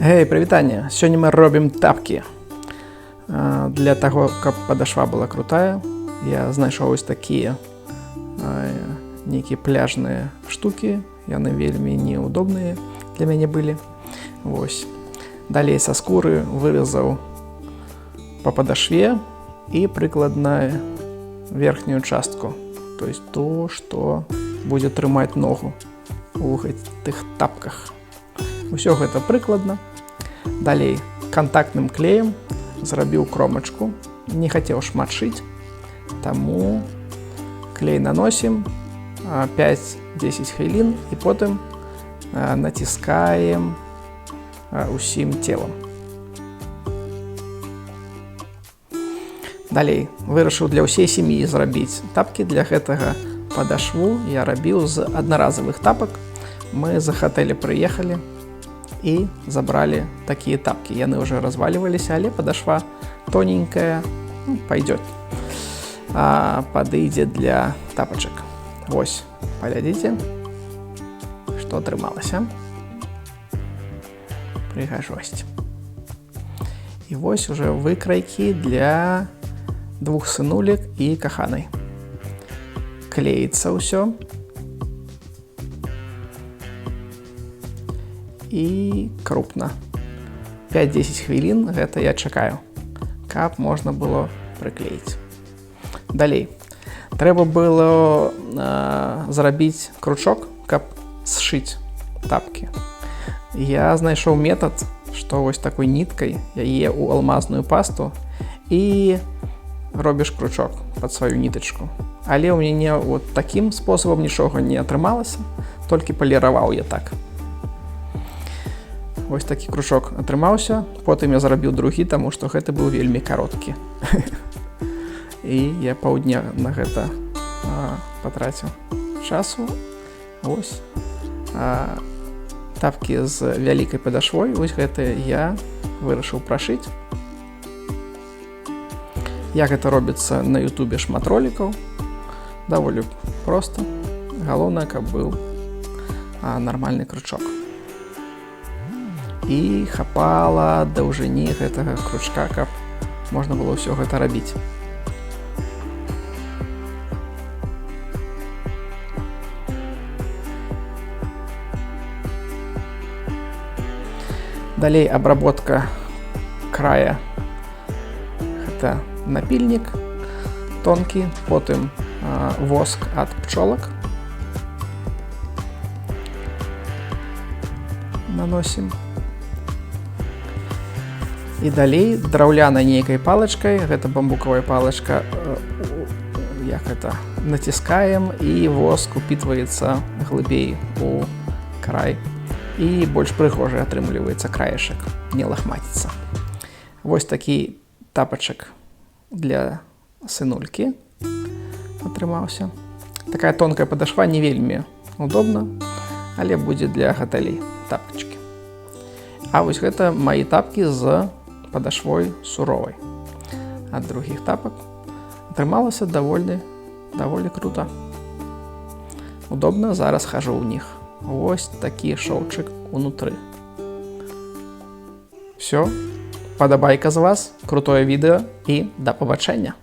Гей, прывітанне! Сёння мы робім тапкі. Для таго, каб падашва была крутая, я знайшоў вось такія нейкія пляжныя штукі. Яны вельмі неудобныя для мяне былі. Вось. Далей са скуры вырезаў па падашве і прыкладна верхнюю частку. То есть то, што будзе трымаць ногу у гэтых тапках. Усё гэта прыкладна. Далей кантактным клеем зрабіў кромачку. Не хацеў шмат шыць, таму клей наносім 5-10 хвілін і потым націскаем усім целам. Далей вырашыў для ўсей сям'і зрабіць тапкі. Для гэтага падашву я рабіў з аднаразовых тапак. Мы з хатэля прыехалі і забралі такія тапкі. Яны ўжо разваліваліся, але падашва тоненькая, пойдет. Падыдзе для тапачак. Вось, паглядзіце, што атрымалася. Прыгажосць. І вось уже выкрайкі для двух сынулек і каханай. Клеіцца ўсё. І крупна. 5-10 хвілін гэта я чакаю, каб можна было прыклеіць. Далей. Трэба было зрабіць кручок, каб сшыць тапкі. Я знайшоў метад, што вось такой ніткай яе ў алмазную пасту і робіш кручок пад сваю нітачку. Але ў мяне вот такім спосабам нічога не атрымалася, толькі паліраваў я так. Вось такі кружок атрымаўся, потым я зрабіў другі, таму што гэта быў вельмі кароткі. І я паўдня на гэта патраціў часу. Вось. Тапкі з вялікай падашвой, вось гэта я вырашыў прашыць. Як гэта робіцца на ютубе шмат ролікаў. Даволі проста. Галоўнае, каб быў нармальны кручок. І хапала даўжыні гэтага кручка, каб можна было ўсё гэта рабіць. Далей абработка края. Гэта напільнік тонкі, потым воск ад пчолак. Наносім. І далей драўлянай нейкай палачкай, гэта бамбукавая палачка, як гэта, націскаем і воск упітваецца глыбей у край. І больш прыгожы атрымліваецца краешак, не лахмаціцца. Вось такі тапачак для сынулькі атрымаўся. Такая тонкая падашва не вельмі удобна, але будзе для гатэлей тапачкі. А вось гэта мае тапкі з падашвой суровай. Ад другіх тапак атрымалася даволі крута. Удобна, зараз хожу ў них. Вось такі шоўчык унутры. Всё, падабайка з вас, крутое відэо і да пабачэння!